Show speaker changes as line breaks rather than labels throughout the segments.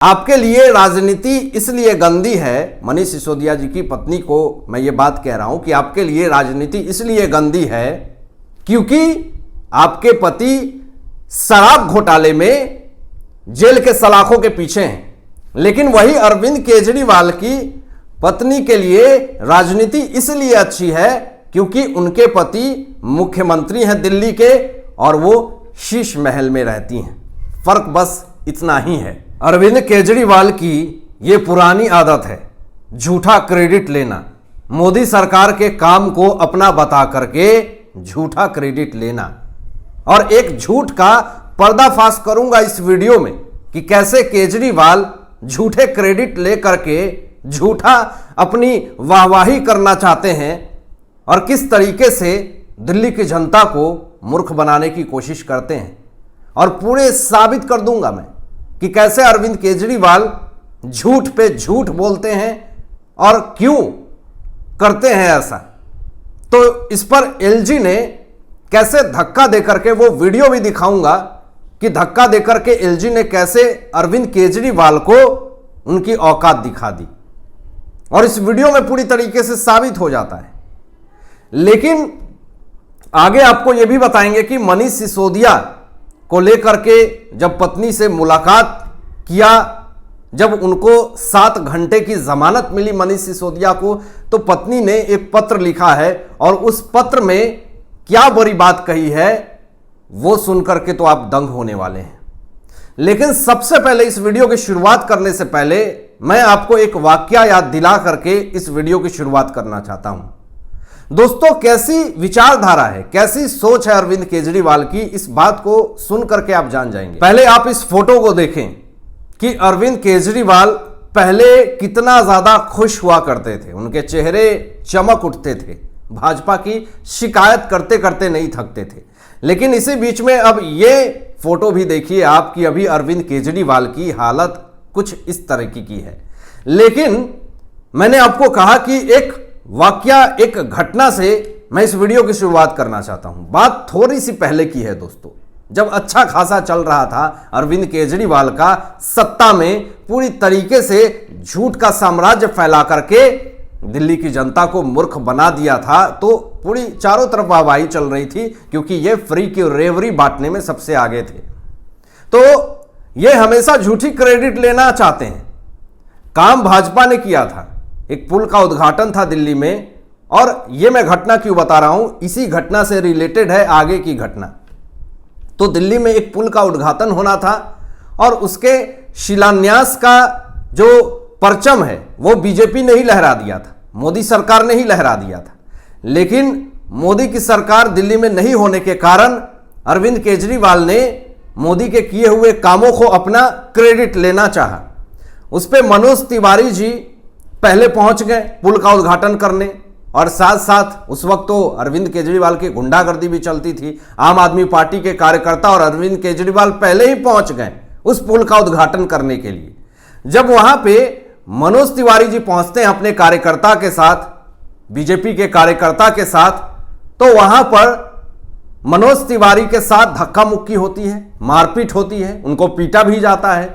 आपके लिए राजनीति इसलिए गंदी है, मनीष सिसोदिया जी की पत्नी को मैं ये बात कह रहा हूं कि आपके लिए राजनीति इसलिए गंदी है क्योंकि आपके पति शराब घोटाले में जेल के सलाखों के पीछे हैं, लेकिन वही अरविंद केजरीवाल की पत्नी के लिए राजनीति इसलिए अच्छी है क्योंकि उनके पति मुख्यमंत्री हैं दिल्ली के और वो शीश महल में रहती हैं। फर्क बस इतना ही है। अरविंद केजरीवाल की ये पुरानी आदत है झूठा क्रेडिट लेना, मोदी सरकार के काम को अपना बता करके झूठा क्रेडिट लेना। और एक झूठ का पर्दाफाश करूंगा इस वीडियो में कि कैसे केजरीवाल झूठे क्रेडिट लेकर के झूठा अपनी वाहवाही करना चाहते हैं और किस तरीके से दिल्ली की जनता को मूर्ख बनाने की कोशिश करते हैं। और पूरे साबित कर दूंगा मैं कि कैसे अरविंद केजरीवाल झूठ पे झूठ बोलते हैं और क्यों करते हैं ऐसा। तो इस पर एलजी ने कैसे धक्का देकर के, वो वीडियो भी दिखाऊंगा कि धक्का देकर के एलजी ने कैसे अरविंद केजरीवाल को उनकी औकात दिखा दी और इस वीडियो में पूरी तरीके से साबित हो जाता है। लेकिन आगे आपको यह भी बताएंगे कि मनीष सिसोदिया को लेकर के जब पत्नी से मुलाकात किया, जब उनको 7 घंटे की जमानत मिली मनीष सिसोदिया को, तो पत्नी ने एक पत्र लिखा है और उस पत्र में क्या बड़ी बात कही है वो सुनकर के तो आप दंग होने वाले हैं। लेकिन सबसे पहले इस वीडियो की शुरुआत करने से पहले मैं आपको एक वाकया याद दिला करके इस वीडियो की शुरुआत करना चाहता हूं। दोस्तों, कैसी विचारधारा है, कैसी सोच है अरविंद केजरीवाल की, इस बात को सुन करके आप जान जाएंगे। पहले आप इस फोटो को देखें कि अरविंद केजरीवाल पहले कितना ज्यादा खुश हुआ करते थे, उनके चेहरे चमक उठते थे, भाजपा की शिकायत करते करते नहीं थकते थे। लेकिन इसी बीच में अब ये फोटो भी देखिए आप कि अभी अरविंद केजरीवाल की हालत कुछ इस तरह की है। लेकिन मैंने आपको कहा कि एक वाकया, एक घटना से मैं इस वीडियो की शुरुआत करना चाहता हूं। बात थोड़ी सी पहले की है दोस्तों, जब अच्छा खासा चल रहा था अरविंद केजरीवाल का, सत्ता में पूरी तरीके से झूठ का साम्राज्य फैला करके दिल्ली की जनता को मूर्ख बना दिया था, तो पूरी चारों तरफ वाहवाही चल रही थी क्योंकि ये फ्री की रेवड़ी बांटने में सबसे आगे थे। तो ये हमेशा झूठी क्रेडिट लेना चाहते हैं। काम भाजपा ने किया था, एक पुल का उद्घाटन था दिल्ली में, और यह मैं घटना क्यों बता रहा हूं, इसी घटना से रिलेटेड है आगे की घटना। तो दिल्ली में एक पुल का उद्घाटन होना था और उसके शिलान्यास का जो परचम है वो बीजेपी ने ही लहरा दिया था, मोदी सरकार ने ही लहरा दिया था। लेकिन मोदी की सरकार दिल्ली में नहीं होने के कारण अरविंद केजरीवाल ने मोदी के किए हुए कामों को अपना क्रेडिट लेना चाहा। उस पर मनोज तिवारी जी पहले पहुंच गए पुल का उद्घाटन करने, और साथ साथ उस वक्त तो अरविंद केजरीवाल की गुंडागर्दी भी चलती थी। आम आदमी पार्टी के कार्यकर्ता और अरविंद केजरीवाल पहले ही पहुंच गए उस पुल का उद्घाटन करने के लिए। जब वहां पे मनोज तिवारी जी पहुंचते हैं अपने कार्यकर्ता के साथ, बीजेपी के कार्यकर्ता के साथ, तो वहां पर मनोज तिवारी के साथ धक्का मुक्की होती है, मारपीट होती है, उनको पीटा भी जाता है।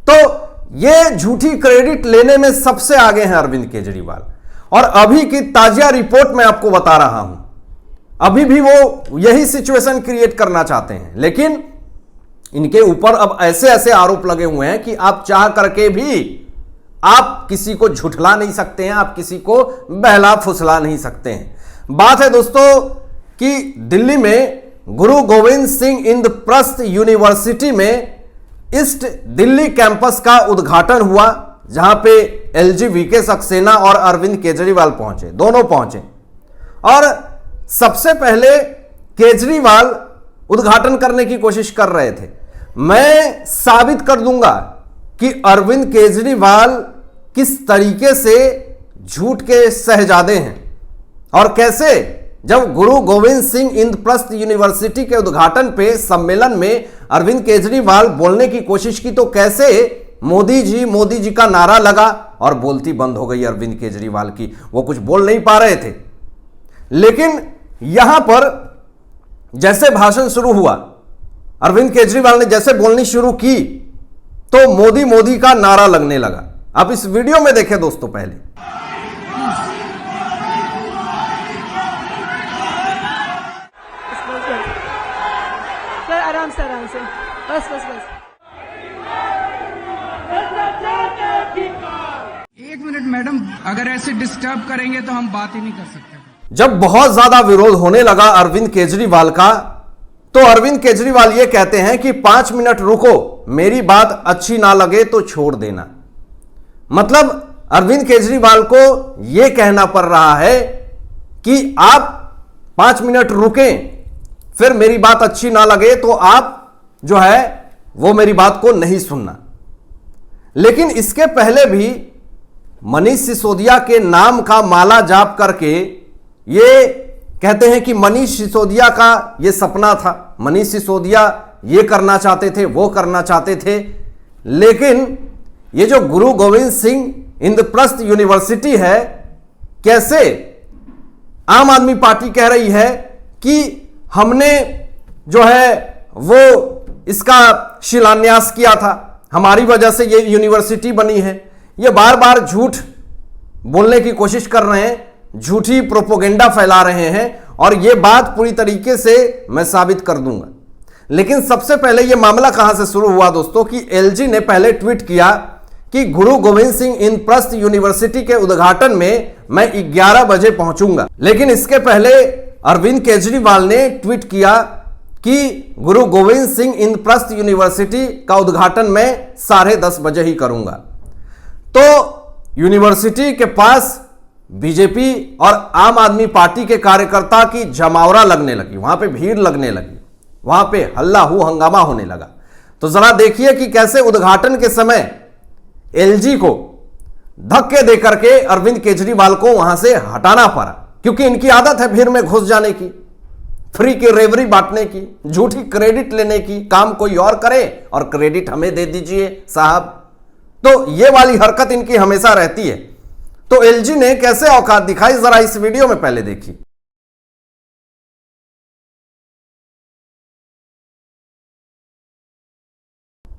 तो ये झूठी क्रेडिट लेने में सबसे आगे हैं अरविंद केजरीवाल। और अभी की ताजा रिपोर्ट मैं आपको बता रहा हूं, अभी भी वो यही सिचुएशन क्रिएट करना चाहते हैं। लेकिन इनके ऊपर अब ऐसे ऐसे आरोप लगे हुए हैं कि आप चाह करके भी आप किसी को झुठला नहीं सकते हैं, आप किसी को बहला फुसला नहीं सकते हैं। बात है दोस्तों कि दिल्ली में गुरु गोविंद सिंह इंद्रप्रस्थ यूनिवर्सिटी में ईस्ट दिल्ली कैंपस का उद्घाटन हुआ, जहां पे एलजी वीके सक्सेना और अरविंद केजरीवाल पहुंचे, दोनों पहुंचे। और सबसे पहले केजरीवाल उद्घाटन करने की कोशिश कर रहे थे। मैं साबित कर दूंगा कि अरविंद केजरीवाल किस तरीके से झूठ के शहजादे हैं और कैसे जब गुरु गोविंद सिंह इंद्रप्रस्थ यूनिवर्सिटी के उद्घाटन पे सम्मेलन में अरविंद केजरीवाल बोलने की कोशिश की तो कैसे मोदी जी का नारा लगा और बोलती बंद हो गई अरविंद केजरीवाल की, वो कुछ बोल नहीं पा रहे थे। लेकिन यहां पर जैसे भाषण शुरू हुआ, अरविंद केजरीवाल ने जैसे बोलनी शुरू की तो मोदी मोदी का नारा लगने लगा। आप इस वीडियो में देखें दोस्तों। पहले
सर आराम से बस बस बस।
1 मिनट मैडम, अगर ऐसे डिस्टर्ब करेंगे तो हम बात ही नहीं कर सकते।
जब बहुत ज्यादा विरोध होने लगा अरविंद केजरीवाल का, तो अरविंद केजरीवाल ये कहते हैं कि 5 मिनट रुको, मेरी बात अच्छी ना लगे तो छोड़ देना। मतलब अरविंद केजरीवाल को यह कहना पड़ रहा है कि आप 5 मिनट रुकें, फिर मेरी बात अच्छी ना लगे तो आप जो है वो मेरी बात को नहीं सुनना। लेकिन इसके पहले भी मनीष सिसोदिया के नाम का माला जाप करके ये कहते हैं कि मनीष सिसोदिया का ये सपना था, मनीष सिसोदिया ये करना चाहते थे, वो करना चाहते थे। लेकिन ये जो गुरु गोविंद सिंह इंद्रप्रस्थ यूनिवर्सिटी है, कैसे आम आदमी पार्टी कह रही है कि हमने जो है वो इसका शिलान्यास किया था, हमारी वजह से ये यूनिवर्सिटी बनी है। ये बार बार झूठ बोलने की कोशिश कर रहे हैं, झूठी प्रोपोगेंडा फैला रहे हैं, और ये बात पूरी तरीके से मैं साबित कर दूंगा। लेकिन सबसे पहले ये मामला कहां से शुरू हुआ दोस्तों कि एलजी ने पहले ट्वीट किया कि गुरु गोविंद सिंह इंद्रप्रस्थ यूनिवर्सिटी के उद्घाटन में मैं 11 बजे पहुंचूंगा। लेकिन इसके पहले अरविंद केजरीवाल ने ट्वीट किया कि गुरु गोविंद सिंह इंद्रप्रस्थ यूनिवर्सिटी का उद्घाटन मैं 10:30 बजे ही करूंगा। तो यूनिवर्सिटी के पास बीजेपी और आम आदमी पार्टी के कार्यकर्ता की जमावड़ा लगने लगी, वहां पे भीड़ लगने लगी, वहां पे हल्ला हू हंगामा होने लगा। तो जरा देखिए कि कैसे उद्घाटन के समय एलजी को धक्के देकर के अरविंद केजरीवाल को वहां से हटाना पड़ा, क्योंकि इनकी आदत है भीड़ में घुस जाने की, फ्री की रेवरी बांटने की, झूठी क्रेडिट लेने की, काम कोई और करे और क्रेडिट हमें दे दीजिए साहब। तो ये वाली हरकत इनकी हमेशा रहती है। तो एलजी ने कैसे औकात दिखाई, जरा इस वीडियो में पहले देखिए।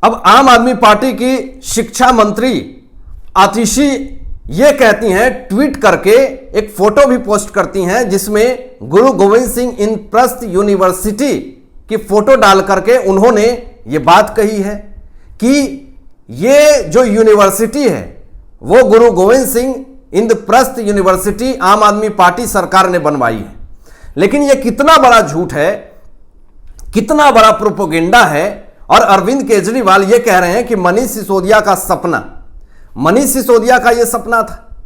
अब आम आदमी पार्टी की शिक्षा मंत्री आतिशी ये कहती हैं, ट्वीट करके एक फोटो भी पोस्ट करती हैं जिसमें गुरु गोविंद सिंह इंद्रप्रस्थ यूनिवर्सिटी की फोटो डाल करके उन्होंने ये बात कही है कि ये जो यूनिवर्सिटी है वो गुरु गोविंद सिंह इंद्रप्रस्थ यूनिवर्सिटी आम आदमी पार्टी सरकार ने बनवाई है। लेकिन ये कितना बड़ा झूठ है, कितना बड़ा प्रोपोगेंडा है। और अरविंद केजरीवाल ये कह रहे हैं कि मनीष सिसोदिया का सपना, मनीष सिसोदिया का ये सपना था।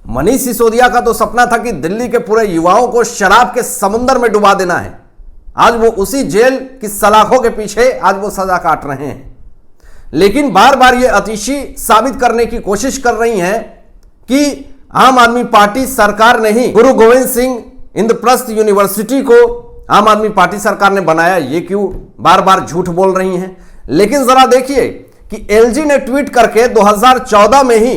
मनीष सिसोदिया का तो सपना था कि दिल्ली के पूरे युवाओं को शराब के समुद्र में डुबा देना है। आज वो उसी जेल की सलाखों के पीछे आज वो सजा काट रहे हैं। लेकिन बार बार ये आतिशी साबित करने की कोशिश कर रही हैं कि आम आदमी पार्टी सरकार ने ही गुरु गोविंद सिंह इंद्रप्रस्थ यूनिवर्सिटी को आम आदमी पार्टी सरकार ने बनाया। ये क्यों बार बार झूठ बोल रही हैं। लेकिन जरा देखिए कि एलजी ने ट्वीट करके 2014 में ही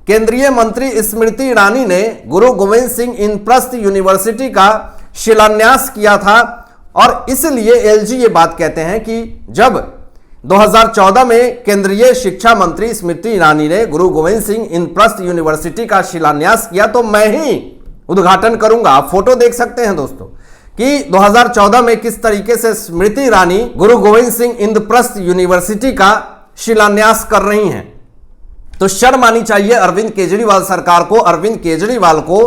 केंद्रीय मंत्री स्मृति ईरानी ने गुरु गोविंद सिंह इंद्रप्रस्थ यूनिवर्सिटी का शिलान्यास किया था। और इसलिए एलजी ये बात कहते हैं कि जब 2014 में केंद्रीय शिक्षा मंत्री स्मृति ईरानी ने गुरु गोविंद सिंह इंद्रप्रस्थ यूनिवर्सिटी का शिलान्यास किया तो मैं ही उद्घाटन करूंगा। आप फोटो देख सकते हैं दोस्तों कि 2014 में किस तरीके से स्मृति ईरानी गुरु गोविंद सिंह इंद्रप्रस्थ यूनिवर्सिटी का शिलान्यास कर रही हैं। तो शर्म आनी चाहिए अरविंद केजरीवाल सरकार को, अरविंद केजरीवाल को,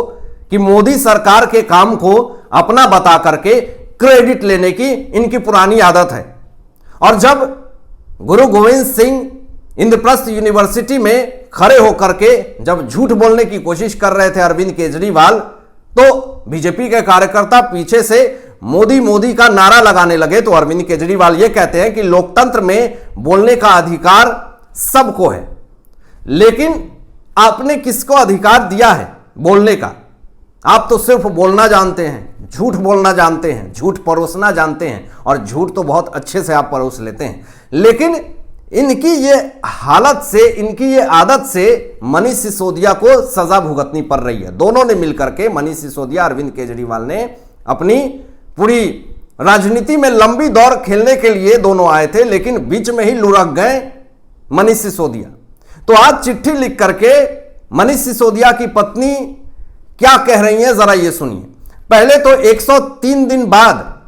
कि मोदी सरकार के काम को अपना बता करके क्रेडिट लेने की इनकी पुरानी आदत है। और जब गुरु गोविंद सिंह इंद्रप्रस्थ यूनिवर्सिटी में खड़े होकर के जब झूठ बोलने की कोशिश कर रहे थे अरविंद केजरीवाल, तो बीजेपी के कार्यकर्ता पीछे से मोदी मोदी का नारा लगाने लगे। तो अरविंद केजरीवाल ये कहते हैं कि लोकतंत्र में बोलने का अधिकार सबको है, लेकिन आपने किसको अधिकार दिया है बोलने का? आप तो सिर्फ बोलना जानते हैं, झूठ बोलना जानते हैं, झूठ परोसना जानते हैं, और झूठ तो बहुत अच्छे से आप परोस लेते हैं। लेकिन इनकी ये हालत से, इनकी ये आदत से मनीष सिसोदिया को सजा भुगतनी पड़ रही है। दोनों ने मिलकर के, मनीष सिसोदिया, अरविंद केजरीवाल ने अपनी पूरी राजनीति में लंबी दौर खेलने के लिए दोनों आए थे, लेकिन बीच में ही लुढ़क गए मनीष सिसोदिया। तो आज चिट्ठी लिख करके मनीष सिसोदिया की पत्नी क्या कह रही हैं, जरा ये सुनिए। पहले तो 103 दिन बाद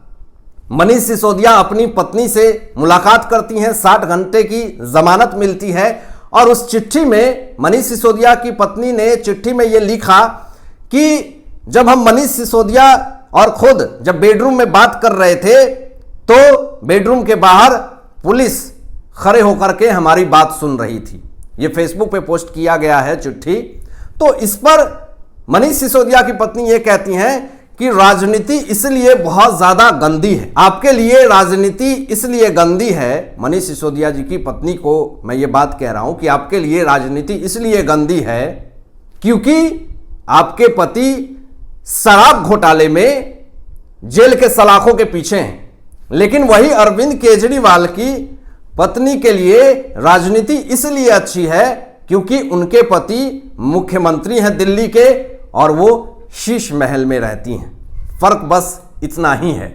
मनीष सिसोदिया अपनी पत्नी से मुलाकात करती हैं, 60 घंटे की जमानत मिलती है। और उस चिट्ठी में मनीष सिसोदिया की पत्नी ने चिट्ठी में यह लिखा कि जब हम मनीष सिसोदिया और खुद जब बेडरूम में बात कर रहे थे तो बेडरूम के बाहर पुलिस खड़े होकर के हमारी बात सुन रही थी। यह फेसबुक पे पोस्ट किया गया है चिट्ठी। तो इस पर मनीष सिसोदिया की पत्नी यह कहती हैं कि राजनीति इसलिए बहुत ज्यादा गंदी है। आपके लिए राजनीति इसलिए गंदी है, मनीष सिसोदिया जी की पत्नी को मैं ये बात कह रहा हूं कि आपके लिए राजनीति इसलिए गंदी है क्योंकि आपके पति शराब घोटाले में जेल के सलाखों के पीछे हैं। लेकिन वही अरविंद केजरीवाल की पत्नी के लिए राजनीति इसलिए अच्छी है क्योंकि उनके पति मुख्यमंत्री हैं दिल्ली के और वो शीश महल में रहती हैं। फर्क बस इतना ही है।